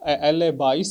LA 22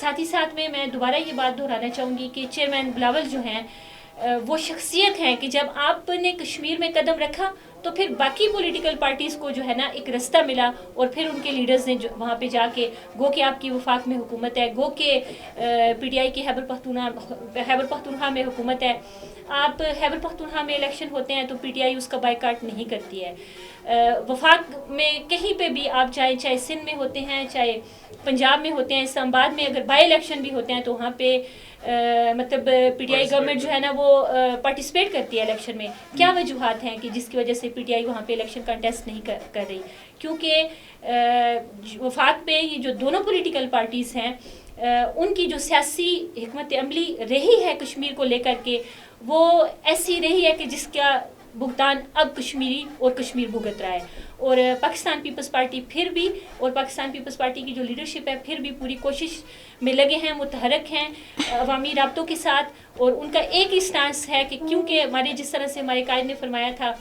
ساتھ ہی ساتھ میں دوبارہ یہ بات دہرانا چاہوں گی کہ چیئرمین بلاول جو ہیں وہ شخصیت ہیں کہ جب آپ نے کشمیر میں قدم رکھا تو پھر باقی پولیٹیکل پارٹیز کو جو ہے نا ایک رستہ ملا، اور پھر ان کے لیڈرز نے وہاں پہ جا کے گو کہ آپ کی وفاق میں حکومت ہے، گو کہ پی ٹی آئی کی خیبر پختونخوا میں حکومت ہے. آپ خیبر پختونخوا میں الیکشن ہوتے ہیں تو پی ٹی آئی اس کا بائیکاٹ نہیں کرتی ہے. وفاق میں کہیں پہ بھی آپ چاہے سندھ میں ہوتے ہیں، چاہے پنجاب میں ہوتے ہیں، اسلام آباد میں اگر بائی الیکشن بھی ہوتے ہیں تو وہاں پہ مطلب پی ٹی آئی گورنمنٹ جو ہے نا وہ پارٹیسپیٹ کرتی ہے الیکشن میں. کیا وجوہات ہیں کہ جس کی وجہ سے پی ٹی آئی وہاں پہ الیکشن کنٹیسٹ نہیں کر رہی؟ کیونکہ وفاق پہ یہ جو دونوں پولیٹیکل پارٹیز ہیں ان کی جو سیاسی حکمت عملی رہی ہے کشمیر کو لے کر کے، وہ ایسی رہی ہے کہ جس کا بھگتان اب کشمیری اور کشمیر بھگت رہا ہے. اور پاکستان پیپلز پارٹی پھر بھی، اور پاکستان پیپلز پارٹی کی جو لیڈرشپ ہے پھر بھی پوری کوشش میں لگے ہیں، متحرک ہیں عوامی رابطوں کے ساتھ. اور ان کا ایک ہی سٹانس ہے کہ کیونکہ ہمارے جس طرح سے ہمارے قائد نے فرمایا تھا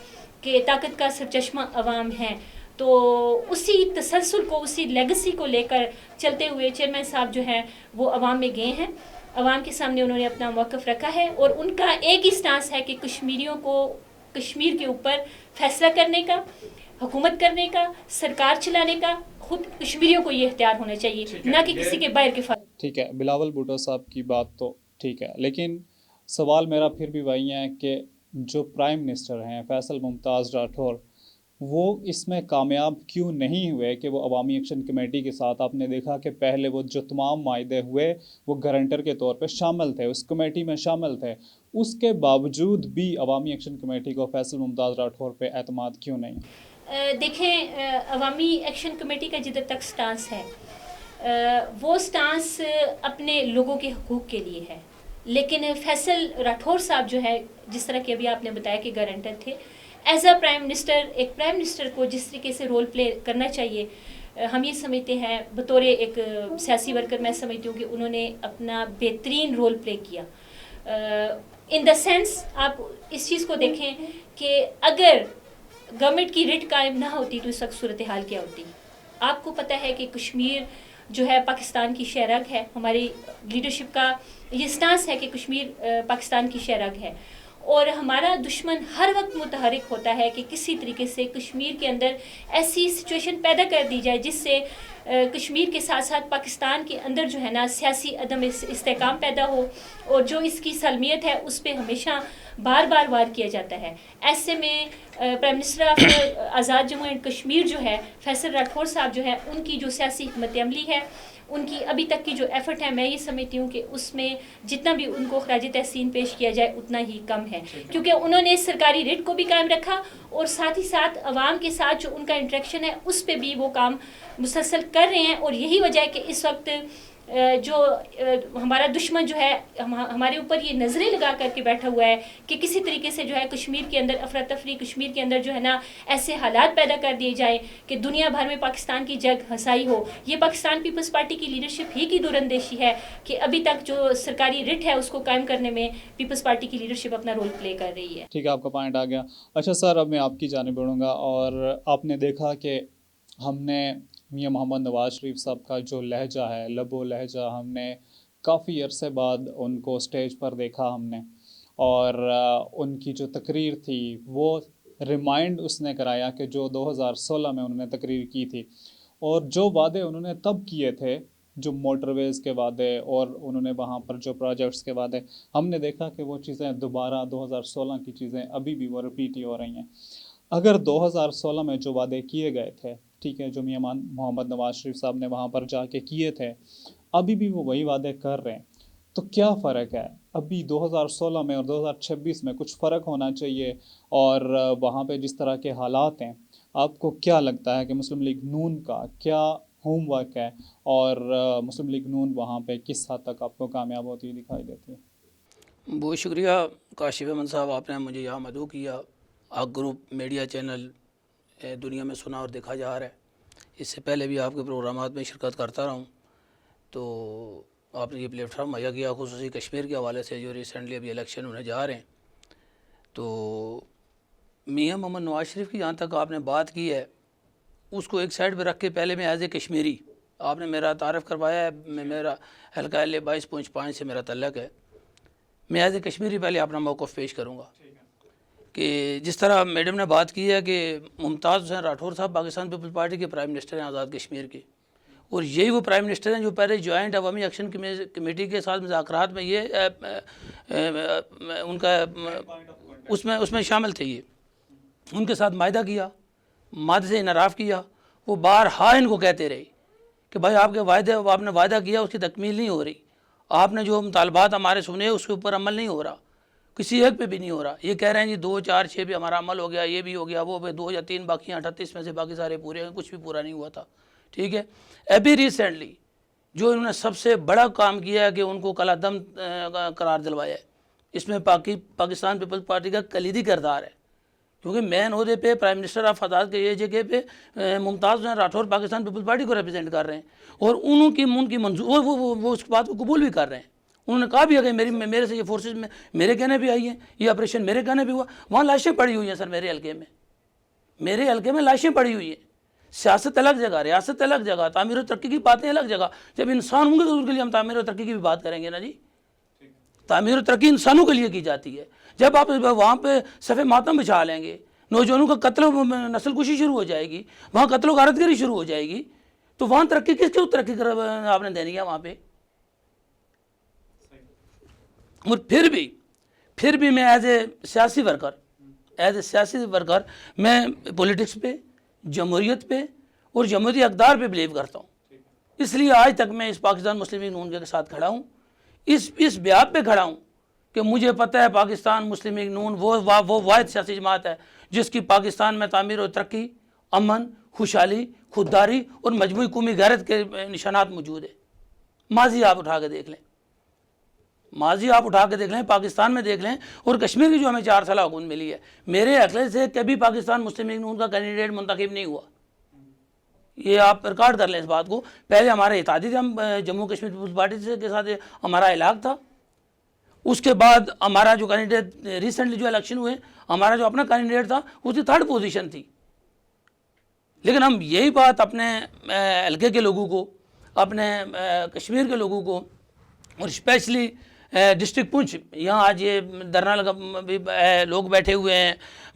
کہ طاقت کا سرچشمہ عوام ہے، تو اسی تسلسل کو، اسی لیگسی کو لے کر چلتے ہوئے چیئرمین صاحب جو ہیں وہ عوام میں گئے ہیں. عوام کے سامنے انہوں نے اپنا موقف رکھا ہے، اور ان کا ایک ہی سٹانس ہے کہ کشمیریوں کو کشمیر کے اوپر فیصلہ کرنے کا، حکومت کرنے کا، سرکار چلانے کا خود کشمیریوں کو یہ اختیار ہونا چاہیے، نہ کہ کسی کے باہر کے فائدے. ٹھیک ہے، بلاول بھٹو صاحب کی بات تو ٹھیک ہے، لیکن سوال میرا پھر بھی وہی ہے کہ جو پرائم منسٹر ہیں فیصل ممتاز راٹھور، وہ اس میں کامیاب کیوں نہیں ہوئے کہ وہ عوامی ایکشن کمیٹی کے ساتھ، آپ نے دیکھا کہ پہلے وہ جو تمام معاہدے ہوئے وہ گارنٹر کے طور پہ شامل تھے، اس کمیٹی میں شامل تھے، اس کے باوجود بھی عوامی ایکشن کمیٹی کو فیصل ممتاز راٹھور پہ اعتماد کیوں نہیں؟ دیکھیں عوامی ایکشن کمیٹی کا جدھر تک سٹانس ہے وہ سٹانس اپنے لوگوں کے حقوق کے لیے ہے. لیکن فیصل راٹھور صاحب جو ہے، جس طرح کہ ابھی آپ نے بتایا کہ گارنٹر تھے، ایز اے پرائم منسٹر، ایک پرائم منسٹر کو جس طریقے سے رول پلے کرنا چاہیے، ہم یہ سمجھتے ہیں بطور ایک سیاسی ورکر، میں سمجھتی ہوں کہ انہوں نے اپنا بہترین رول پلے کیا. ان دا سینس آپ اس چیز کو دیکھیں کہ اگر گورنمنٹ کی ریٹ قائم نہ ہوتی تو اس وقت صورتحال کیا ہوتی. آپ کو پتہ ہے کہ کشمیر جو ہے پاکستان کی شہرگ ہے، ہماری لیڈرشپ کا یہ سٹانس ہے کہ کشمیر پاکستان کی شہرگ ہے، اور ہمارا دشمن ہر وقت متحرک ہوتا ہے کہ کسی طریقے سے کشمیر کے اندر ایسی سچویشن پیدا کر دی جائے جس سے کشمیر کے ساتھ ساتھ پاکستان کے اندر جو ہے نا سیاسی عدم استحکام پیدا ہو، اور جو اس کی سالمیت ہے اس پہ ہمیشہ بار بار وار کیا جاتا ہے. ایسے میں prime minister of Azad Jammu and Kashmir جو ہے فیصل راٹھور صاحب جو ہے، ان کی جو سیاسی حکمت عملی ہے، ان کی ابھی تک کی جو ایفرٹ ہے، میں یہ سمجھتی ہوں کہ اس میں جتنا بھی ان کو خراج تحسین پیش کیا جائے اتنا ہی کم ہے، کیونکہ انہوں نے سرکاری ریٹ کو بھی قائم رکھا، اور ساتھ ہی ساتھ عوام کے ساتھ جو ان کا انٹریکشن ہے اس پہ بھی وہ کام مسلسل کر رہے ہیں. اور یہی وجہ ہے کہ اس وقت جو ہمارا دشمن جو ہے ہمارے اوپر یہ نظریں لگا کر کے بیٹھا ہوا ہے کہ کسی طریقے سے جو ہے کشمیر کے اندر افراتفری، کشمیر کے اندر جو ہے نا ایسے حالات پیدا کر دیے جائیں کہ دنیا بھر میں پاکستان کی جگ ہنسائی ہو. یہ پاکستان پیپلز پارٹی کی لیڈرشپ ہی کی دورندیشی ہے کہ ابھی تک جو سرکاری ریٹ ہے اس کو قائم کرنے میں پیپلز پارٹی کی لیڈرشپ اپنا رول پلے کر رہی ہے. ٹھیک ہے، آپ کا پوائنٹ آ گیا. اچھا سر، اب میں آپ کی جانب بڑھوں گا، اور آپ نے دیکھا کہ ہم نے میاں محمد نواز شریف صاحب کا جو لہجہ ہے، لب و لہجہ، ہم نے کافی عرصے بعد ان کو اسٹیج پر دیکھا ہم نے، اور ان کی جو تقریر تھی وہ ریمائنڈ اس نے کرایا کہ جو 2016 میں انہوں نے تقریر کی تھی، اور جو وعدے انہوں نے تب کیے تھے، جو موٹر ویز کے وعدے اور انہوں نے وہاں پر جو پروجیکٹس کے وعدے، ہم نے دیکھا کہ وہ چیزیں دوبارہ 2016 کی چیزیں ابھی بھی وہ رپیٹ ہی ہو رہی ہیں. اگر 2016 میں جو وعدے کیے گئے تھے، ٹھیک ہے، جو میاں محمد نواز شریف صاحب نے وہاں پر جا کے کیے تھے، ابھی بھی وہ وہی وعدے کر رہے ہیں، تو کیا فرق ہے ابھی 2016 میں اور 2026 میں؟ کچھ فرق ہونا چاہیے. اور وہاں پہ جس طرح کے حالات ہیں، آپ کو کیا لگتا ہے کہ مسلم لیگ نون کا کیا ہوم ورک ہے، اور مسلم لیگ نون وہاں پہ کس حد تک آپ کو کامیاب ہوتی ہوئی دکھائی دیتی ہے؟ بہت شکریہ کاشف احمد صاحب، آپ نے مجھے یہاں مدعو کیا. آگ گروپ میڈیا چینل دنیا میں سنا اور دیکھا جا رہا ہے. اس سے پہلے بھی آپ کے پروگرامات میں شرکت کرتا رہا ہوں، تو آپ نے یہ پلیٹ فارم مہیا کیا خصوصی کشمیر کے حوالے سے جو ریسنٹلی ابھی الیکشن ہونے جا رہے ہیں. تو میاں محمد نواز شریف کی جہاں تک آپ نے بات کی ہے، اس کو ایک سائڈ پہ رکھ کے پہلے میں ایز اے کشمیری آپ نے میرا تعارف کروایا ہے، میرا حلقہ L22.5 سے میرا تعلق ہے. میں ایز اے کشمیری پہلے اپنا موقف پیش کروں گا کہ جس طرح میڈم نے بات کی ہے کہ ممتاز حسین راٹھور صاحب پاکستان پیپلز پارٹی کے پرائم منسٹر ہیں آزاد کشمیر کے، اور یہی وہ پرائم منسٹر ہیں جو پہلے جوائنٹ عوامی ایکشن کمیٹی کے ساتھ مذاکرات میں یہ ان کا اس میں شامل تھے. یہ ان کے ساتھ معاہدہ کیا، معاہدے سے انحراف کیا. وہ بارہا ان کو کہتے رہے کہ بھائی آپ نے وعدہ کیا، اس کی تکمیل نہیں ہو رہی، آپ نے جو مطالبات ہمارے سنے اس کے اوپر عمل نہیں ہو رہا، کسی ایک پہ بھی نہیں ہو رہا. یہ کہہ رہے ہیں جی 2 4 6 پہ ہمارا عمل ہو گیا، یہ بھی ہو گیا، وہ پہ 2 یا 3 باقی 38 میں سے باقی سارے پورے ہیں، کچھ بھی پورا نہیں ہوا تھا. ٹھیک ہے. ابھی ریسنٹلی جو انہوں نے سب سے بڑا کام کیا ہے کہ ان کو کلا دم قرار دلوایا ہے، اس میں پاکستان پیپلز پارٹی کا کلیدی کردار ہے، کیونکہ مین عہدے پہ پرائم منسٹر آف آزاد کے یہ جگہ پہ ممتاز حسین راٹھور پاکستان پیپلز پارٹی کو ریپرزینٹ کر رہے ہیں، اور ان کی منظور وہ اس بات کو قبول بھی کر رہے ہیں. انہوں نے کہا بھی ہے کہ میرے سے یہ فورسز میں میرے کہنے پہ آئی ہیں، یہ آپریشن میرے کہنے پہ ہوا. وہاں لاشیں پڑی ہوئی ہیں سر، میرے حلقے میں لاشیں پڑی ہوئی ہیں. سیاست الگ جگہ، ریاست الگ جگہ، تعمیر و ترقی کی باتیں الگ جگہ. جب انسان ہوں گے تو ان کے لیے ہم تعمیر و ترقی کی بھی بات کریں گے نا جی. تعمیر و ترقی انسانوں کے لیے کی جاتی ہے. جب آپ وہاں پہ صف ماتم بچھا لیں گے، نوجوانوں کا قتل و نسل کشی شروع ہو جائے گی، وہاں قتل و غارت گری شروع ہو جائے گی، تو وہاں ترقی کس کی ترقی آپ نے دینی ہے وہاں پہ. اور پھر بھی میں ایز اے سیاسی ورکر میں پولیٹکس پہ، جمہوریت پہ اور جمہوری اقدار پہ بلیو کرتا ہوں. اس لیے آج تک میں اس پاکستان مسلم لیگ نون کے ساتھ کھڑا ہوں، اس بیاب پہ کھڑا ہوں کہ مجھے پتہ ہے پاکستان مسلم لیگ نون وہ واحد سیاسی جماعت ہے جس کی پاکستان میں تعمیر و ترقی، امن، خوشحالی، خودداری اور مجموعی قومی غیرت کے نشانات موجود ہیں. ماضی آپ اٹھا کے دیکھ لیں، پاکستان میں دیکھ لیں، اور کشمیر کی جو ہمیں 4 سالہ حکومت ملی ہے، میرے عقل سے کبھی پاکستان مسلم لیگ نون کا کینڈیڈیٹ منتخب نہیں ہوا. یہ آپ ریکارڈ کر لیں اس بات کو. پہلے ہمارے اتحادی تھے، ہم جموں کشمیر پیپلز پارٹی کے ساتھ ہمارا علاق تھا. اس کے بعد ہمارا جو کینڈیڈیٹ ریسنٹلی جو الیکشن ہوئے، ہمارا جو اپنا کینڈیڈیٹ تھا اس کی 3rd پوزیشن تھی. لیکن ہم یہی بات اپنے حلقے کے لوگوں کو، اپنے کشمیر کے لوگوں کو، اور اسپیشلی ڈسٹرکٹ پونچھ، یہاں آج یہ دھرنا لگا لوگ بیٹھے ہوئے ہیں،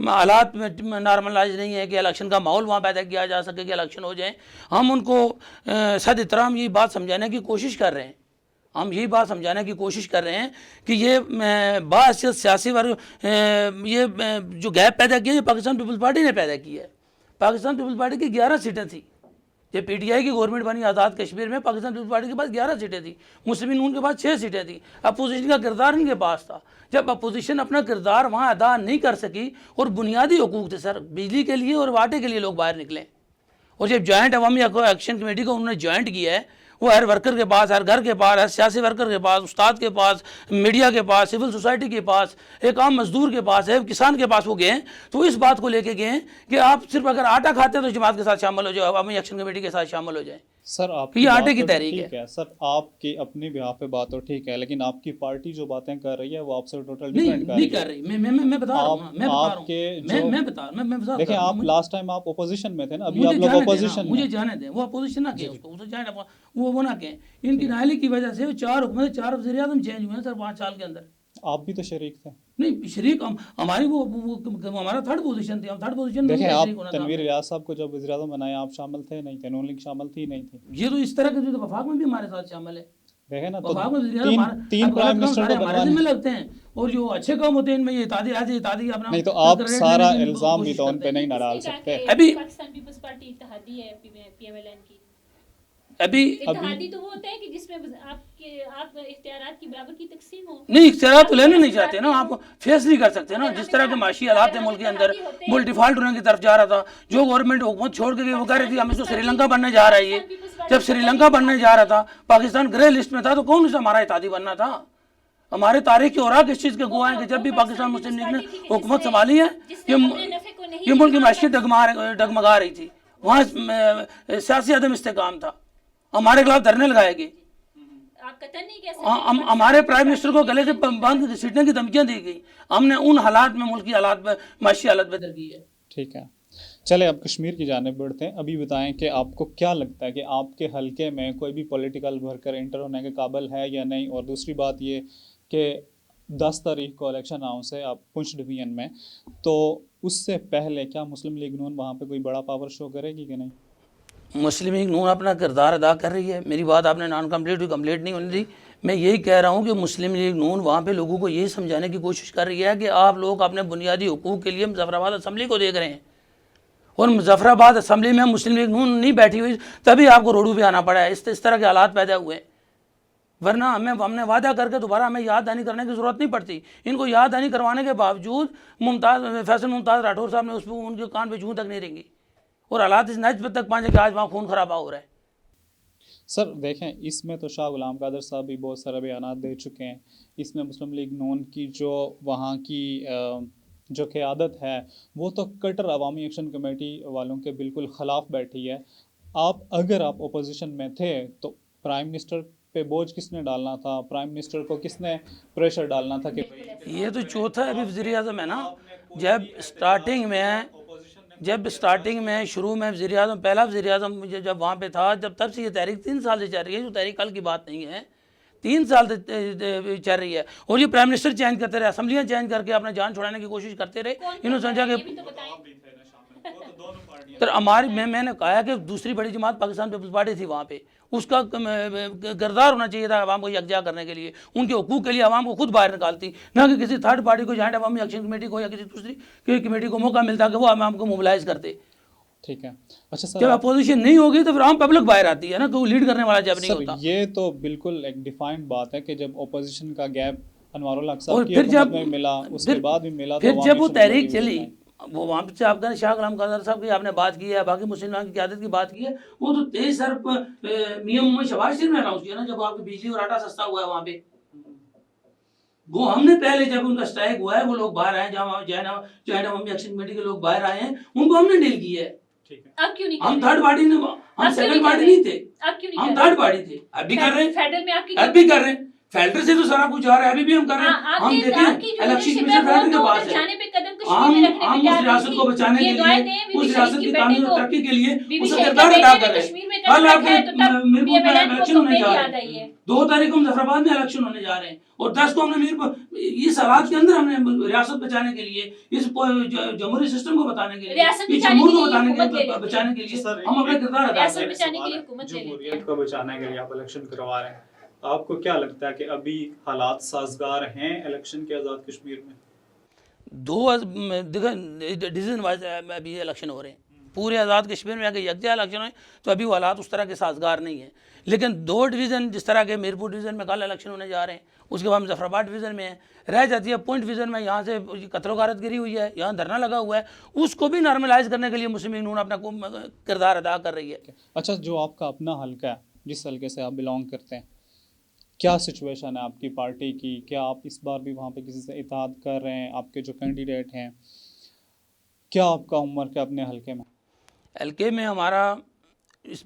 حالات میں نارملائز نہیں ہے کہ الیکشن کا ماحول وہاں پیدا کیا جا سکے کہ الیکشن ہو جائیں. ہم ان کو صد احترام یہ بات سمجھانے کی کوشش کر رہے ہیں، کہ یہ باحثیت سیاسی ورگ یہ جو گیپ پیدا کیا یہ پاکستان پیپلز پارٹی نے پیدا کی ہے. پاکستان پیپلز پارٹی کی 11 سیٹیں تھیں. جب پی ٹی آئی کی گورنمنٹ بنی آزاد کشمیر میں، پاکستان پیپلز پارٹی کے پاس 11 سیٹیں تھیں، مسلم لیگ نون کے پاس 6 سیٹیں تھیں. اپوزیشن کا کردار ان کے پاس تھا. جب اپوزیشن اپنا کردار وہاں ادا نہیں کر سکی، اور بنیادی حقوق تھے سر، بجلی کے لیے اور واٹر کے لیے لوگ باہر نکلیں، اور جب جوائنٹ عوامی ایکشن کمیٹی کو انہوں نے جوائنٹ کیا ہے، وہ ہر ورکر کے پاس، ہر گھر کے پاس، ہر سیاسی ورکر کے پاس، استاد کے پاس، میڈیا کے پاس، سول سوسائٹی کے پاس، ایک عام مزدور کے پاس، ایک کسان کے پاس وہ گئے ہیں. تو اس بات کو لے کے گئے ہیں کہ آپ صرف اگر آٹا کھاتے ہیں تو جماعت کے ساتھ شامل ہو جائے، عوامی ایکشن کمیٹی کے ساتھ شامل ہو جائیں. سر آپ یہ آٹے کی تحریک ہے. سر آپ کی اپنی بھی آپ پہ بات تو ٹھیک ہے، لیکن آپ کی پارٹی جو باتیں کر رہی ہے وہ آپ سے ٹوٹل ڈیفرنٹ نہیں کر رہی. میں بتا رہا ہوں. دیکھیں آپ لاسٹ ٹائم آپ اپوزیشن میں تھے نا، ابھی آپ لوگ اپوزیشن، مجھے جانے دیں، وہ اپوزیشن نہ کہیں، اس کو وہ نہ کہیں. ان کی نااہلی کی وجہ سے 4 حکومتیں، 4 وزیر اعظم چینج ہوئے ہیں سر 5 سال کے اندر. آپ بھی تو شریک تھے. نہیں شریک ہماری وہ ہمارا 3rd پوزیشن تھی، ہم 3rd پوزیشن میں. دیکھیں آپ تنویر ریاض صاحب کو جب وزیر اعظم بنایا آپ شامل تھے نہیں تھے، نون لیگ شامل تھی نہیں تھی. یہ تو اس طرح کے جو وفاق میں بھی ہمارے ساتھ شامل ہے. دیکھیں نا، وفاق میں وزیر اعظم 3 پرائم منسٹر کو ہمارے ذمہ لگتے ہیں، اور جو اچھے کام ہوتے ہیں ان میں یہ اتحادی اپنا. نہیں تو آپ سارا الزام بھی تو ان پہ نہیں ڈال سکتے. ابھی پاکستان پیپلز پارٹی اتحادی ہے پی ایم ایل این کی. ابھی تو وہ ہوتا ہے کہ جس میں آپ اختیارات کی برابر کی تقسیم ہو. نہیں، اختیارات تو لینے نہیں چاہتے نا، آپ فیس نہیں کر سکتے نا. جس طرح کے معاشی حالات تھے ملک کے اندر، ملک ڈیفالٹ ہونے کی طرف جا رہا تھا. جو گورنمنٹ حکومت چھوڑ کے گئی وہ کہہ رہی تھی ہم اس کو سری لنکا بننے جا رہا ہے. یہ جب سری لنکا بننے جا رہا تھا، پاکستان گرے لسٹ میں تھا، تو کون سا ہمارا اتحادی بننا تھا؟ ہمارے تاریخ کے اوراق اس چیز کے گواہ ہیں کہ جب بھی پاکستان مسلم لیگ نے حکومت سنبھالی ہے، یہ ملک کی معیشت ڈگمگا رہی تھی، وہاں سیاسی عدم استحکام تھا، ہمارے خلاف دھرنے لگائے گئے، ہمارے پرائم منسٹر کو گلے سے باندھ سیٹنے کی دھمکیاں دی گئی. ہم نے ان حالات میں ملکی حالات میں معاشی حالت بہتر کی ہے. ٹھیک ہے چلے اب کشمیر کی جانب بڑھتے ہیں. ابھی بتائیں کہ آپ کو کیا لگتا ہے کہ آپ کے حلقے میں کوئی بھی پولیٹیکل ورکر انٹر ہونے کے قابل ہے یا نہیں؟ اور دوسری بات یہ کہ 10 تاریخ کو الیکشن اناؤنس ہے آپ پنچ ڈویژن میں، تو اس سے پہلے کیا مسلم لیگ نون وہاں پہ کوئی بڑا پاور شو کرے گی کہ نہیں؟ مسلم لیگ نون اپنا کردار ادا کر رہی ہے. میری بات آپ نے نان کمپلیٹ ہوئی، کمپلیٹ نہیں ہونے دی. میں یہی کہہ رہا ہوں کہ مسلم لیگ نون وہاں پہ لوگوں کو یہی سمجھانے کی کوشش کر رہی ہے کہ آپ لوگ اپنے بنیادی حقوق کے لیے مظفر آباد اسمبلی کو دیکھ رہے ہیں، اور مظفر آباد اسمبلی میں مسلم لیگ نون نہیں بیٹھی ہوئی، تبھی آپ کو روڈوں پہ آنا پڑا ہے. اس طرح کے حالات پیدا ہوئے ہیں، ورنہ ہم نے وعدہ کر کے دوبارہ ہمیں یاد دہانی کرنے کی ضرورت نہیں پڑتی. ان کو یاد دہانی کروانے کے باوجود فیصل ممتاز راٹھور صاحب نے اس پہ ان کے کان پہ جوں تک نہیں رنگی، اور حالات اس نچ تک پہنچے کہ آج وہاں خون خرابہ ہو رہا ہے. سر دیکھیں، اس میں تو شاہ غلام قادر صاحب بھی بہت سارے بیانات دے چکے ہیں. اس میں مسلم لیگ نون کی جو وہاں کی جو قیادت ہے وہ تو کٹر عوامی ایکشن کمیٹی والوں کے بالکل خلاف بیٹھی ہے. اگر آپ اپوزیشن میں تھے تو پرائم منسٹر پہ بوجھ کس نے ڈالنا تھا؟ پرائم منسٹر کو کس نے پریشر ڈالنا تھا کہ یہ تو چوتھا ابھی وزیر اعظم ہے نا. جب اسٹارٹنگ میں شروع میں وزیر اعظم، پہلا وزیر اعظم جب وہاں پہ تھا، تب سے یہ تحریک 3 سال سے چل رہی ہے. جو تحریک کل کی بات نہیں ہے، 3 سال سے چل رہی ہے. اور یہ پرائم منسٹر چینج کرتے رہے، اسمبلیاں چینج کر کے اپنا جان چھڑانے کی کوشش کرتے رہے. انہوں نے سمجھا کہ میں نے کہا کہ دوسری بڑی جماعت پاکستان پیپلز پارٹی تھی وہاں پہ، اس کا کردار ہونا چاہیے تھا عوام کو یکجا کرنے کے لیے، ان کے حقوق کے لیے عوام کو خود باہر نکالتی، نہ کہ کسی تھرڈ پارٹی کو، جوائنٹ عوامی ایکشن کمیٹی کو یا کسی دوسری کمیٹی کو موقع ملتا کہ وہ عوام کو موبلائز کرتے. ٹھیک ہے. اچھا سر، جب اپوزیشن نہیں ہوگی تو پھر عام پبلک باہر آتی ہے نا، کہ وہ لیڈ کرنے والا جب نہیں سر ہوتا. یہ تو بالکل ایک ڈیفائنڈ بات ہے کہ جب اپوزیشن کا گیپ انوار الحق اور صاحب کی پھر حکومت میں ملا، اس کے بعد بھی ملا، تو پھر عوامی جب وہ ایکشن تحریک کمیٹی چلی، میں وہ وہاں سے آپ کا شاہ غلام قادر صاحب کی آپ نے بات کی ہے، باقی مسلمان کی قیادت کی بات کی ہے، وہ تو 23 ارب میاں محمد شہباز شریف نے اناؤنس کیا نا، جب آپ کی بجلی اور آٹا سستا ہوا ہے وہاں پہ. وہ ہم نے پہلے جب ان کا اسٹرائک ہوا ہے، وہ لوگ باہر آئے، جہاں جوائنٹ عوامی ایکشن کمیٹی کے لوگ باہر آئے ہیں، ان کو ہم نے ڈیل کی ہے. اب کیوں نہیں ہم تھرڈ پارٹی نے، ہم سیکنڈ پارٹی نہیں تھے، اب کیوں نہیں ہم تھرڈ پارٹی تھے. اب بھی کر رہے ہیں، فیڈرل میں آپ کی اب بھی کر رہے ہیں. فیلٹر سے تو سارا کچھ آ رہا ہے، ابھی بھی ہم کر رہے ہیں. ہم دیکھیں الیکشن کمیشن فیلٹر کے پاس ہے. ہم اس ریاست کو بچانے کے لیے، اس ریاست کی تعمیر اور ترقی کے لیے اس کا کردار ادا کر رہے ہیں. کل آپ کے میرپور میں الیکشن ہونے جا رہے ہیں، 2 تاریخ کو مظفر آباد میں الیکشن ہونے جا رہے ہیں، اور 10 کو ہم نے میرپور، اس حالات کے اندر ہم نے ریاست بچانے کے لیے، اس جمہوری سسٹم کو بتانے کے لیے، اس جمہور کو بچانے کے لیے ہم اپنا کردار ادا کر رہے ہیں. جمہوریت کو بچانے کے لیے آپ الیکشن کروا رہے ہیں. آپ کو کیا لگتا ہے کہ ابھی حالات سازگار ہیں الیکشن کے آزاد کشمیر میں؟ ڈیزن وائز ابھی الیکشن ہو رہے ہیں پورے آزاد کشمیر میں. اگر یکجا الیکشن ہوئے تو ابھی وہ حالات اس طرح کے سازگار نہیں ہیں. لیکن 2 ڈویژن جس طرح کے میرپور ڈویژن میں کل الیکشن ہونے جا رہے ہیں، اس کے بعد مظفر آباد ڈویژن میں رہ جاتی ہے. پوائنٹ ڈویژن میں یہاں سے قتل و غارت گری ہوئی ہے، یہاں دھرنا لگا ہوا ہے، اس کو بھی نارملائز کرنے کے لیے مسلم لیگ نون اپنا کردار ادا کر رہی ہے. اچھا، جو آپ کا اپنا حلقہ ہے، جس حلقے سے آپ بلانگ کرتے ہیں، کیا سچویشن ہے آپ کی پارٹی کی؟ کیا آپ اس بار بھی وہاں پہ کسی سے اتحاد کر رہے ہیں؟ آپ کے جو کینڈیڈیٹ ہیں، کیا آپ کا عمر کے اپنے حلقے میں؟ حلقے میں ہمارا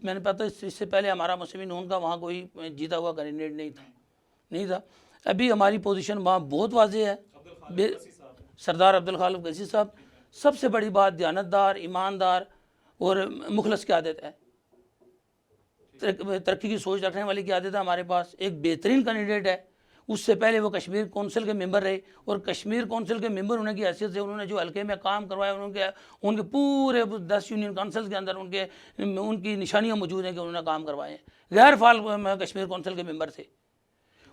میں نے پتا اس سے پہلے ہمارا مسلم نون کا وہاں کوئی جیتا ہوا کینڈیڈیٹ نہیں تھا. ابھی ہماری پوزیشن وہاں بہت واضح ہے. سردار عبدالخالق قیسی صاحب، سب سے بڑی بات دیانتدار، ایماندار اور مخلص قیادت ہے، ترقی کی سوچ رکھنے والی قیادت ہے ہمارے پاس. ایک بہترین کینڈیڈیٹ ہے. اس سے پہلے وہ کشمیر کونسل کے ممبر رہے، اور کشمیر کونسل کے ممبر ہونے کی حیثیت سے انہوں نے جو حلقے میں کام کروایا، ان کے پورے 10 یونین کونسل کے اندر ان کی نشانیاں موجود ہیں کہ انہوں نے کام کروائے ہیں. غیر فعال کشمیر کونسل کے ممبر تھے.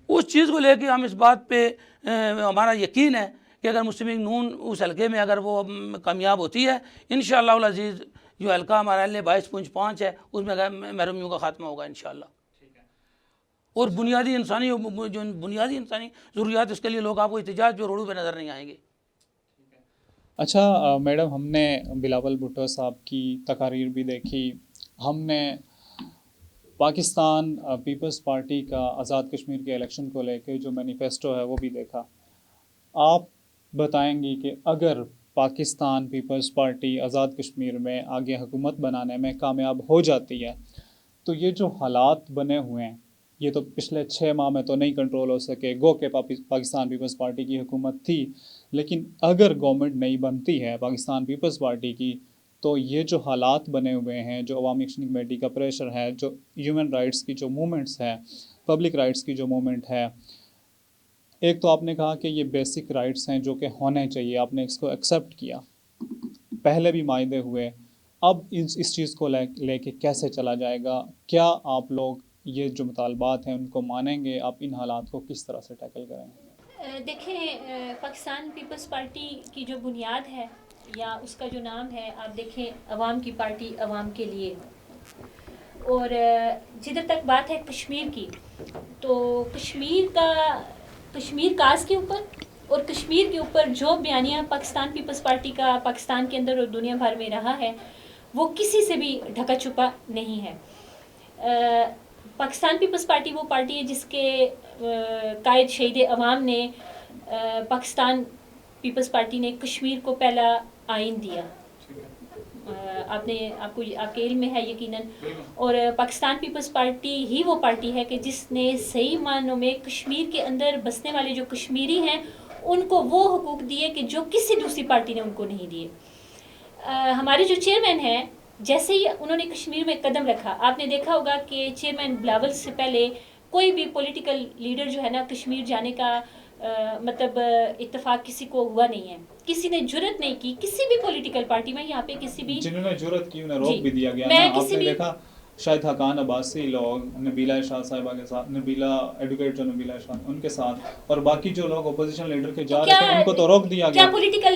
اس چیز کو لے کے ہم اس بات پہ ہمارا یقین ہے کہ اگر مسلم لیگ نون اس حلقے میں اگر وہ کامیاب ہوتی ہے، انشاءاللہ العزیز جو حلقہ ہمارا L 22.5 ہے، اس میں محرومیوں کا خاتمہ ہوگا انشاءاللہ. اور بنیادی انسانی ضروریات، اس کے لیے لوگ آپ کو احتجاج پہ روڈوں پہ نظر نہیں آئیں گے. اچھا میڈم، ہم نے بلاول بھٹو صاحب کی تقاریر بھی دیکھی، ہم نے پاکستان پیپلز پارٹی کا آزاد کشمیر کے الیکشن کو لے کے جو مینیفیسٹو ہے وہ بھی دیکھا. آپ بتائیں گی کہ اگر پاکستان پیپلز پارٹی آزاد کشمیر میں آگے حکومت بنانے میں کامیاب ہو جاتی ہے تو یہ جو حالات بنے ہوئے ہیں، یہ تو پچھلے 6 ماہ میں تو نہیں کنٹرول ہو سکے، گو کہ پاکستان پیپلز پارٹی کی حکومت تھی، لیکن اگر گورنمنٹ نہیں بنتی ہے پاکستان پیپلز پارٹی کی تو یہ جو حالات بنے ہوئے ہیں، جو عوامی ایکشن کمیٹی کا پریشر ہے، جو ہیومن رائٹس کی جو موومنٹس ہے، پبلک رائٹس کی جو موومنٹ ہے، ایک تو آپ نے کہا کہ یہ بیسک رائٹس ہیں جو کہ ہونے چاہیے، آپ نے اس کو ایکسیپٹ کیا، پہلے بھی معاہدے ہوئے، اب اس چیز کو لے کے کیسے چلا جائے گا؟ کیا آپ لوگ یہ جو مطالبات ہیں ان کو مانیں گے؟ آپ ان حالات کو کس طرح سے ٹیکل کریں گے؟ دیکھیں، پاکستان پیپلز پارٹی کی جو بنیاد ہے یا اس کا جو نام ہے، آپ دیکھیں عوام کی پارٹی عوام کے لیے، اور جدھر تک بات ہے کشمیر کی، تو کشمیر کاز کے اوپر اور کشمیر کے اوپر جو بیانیہ پاکستان پیپلز پارٹی کا پاکستان کے اندر اور دنیا بھر میں رہا ہے، وہ کسی سے بھی ڈھکا چھپا نہیں ہے۔ پاکستان پیپلز پارٹی وہ پارٹی ہے جس کے قائد شہید عوام نے، پاکستان پیپلز پارٹی نے کشمیر کو پہلا آئین دیا، آپ کے علم میں ہے یقیناً، اور پاکستان پیپلز پارٹی ہی وہ پارٹی ہے کہ جس نے صحیح معنوں میں کشمیر کے اندر بسنے والے جو کشمیری ہیں ان کو وہ حقوق دیے کہ جو کسی دوسری پارٹی نے ان کو نہیں دیے۔ ہمارے جو چیئرمین ہیں، جیسے ہی انہوں نے کشمیر میں قدم رکھا، آپ نے دیکھا ہوگا کہ چیئرمین بلاول سے پہلے کوئی بھی پولیٹیکل لیڈر جو ہے نا کشمیر جانے کا مطلب اتفاق کسی کو ہوا نہیں ہے، کسی نے جرت نہیں کی، کسی بھی پولیٹیکل پارٹی میں یہاں پہ کسی بھی، جنہوں نے جرت کی انہیں روک بھی دیا گیا میں نا۔ آپ نے دیکھا شاہد حقان عباسی لوگ، نبیلہ ارشاد صاحبہ کے ساتھ، ایڈوکیٹ جو نبیلہ ارشاد ان کے ساتھ، اور باقی جو لوگ اپوزیشن لیڈر کے جا رہے تھے ان کو تو روک دیا گیا۔ کیا پولیٹیکل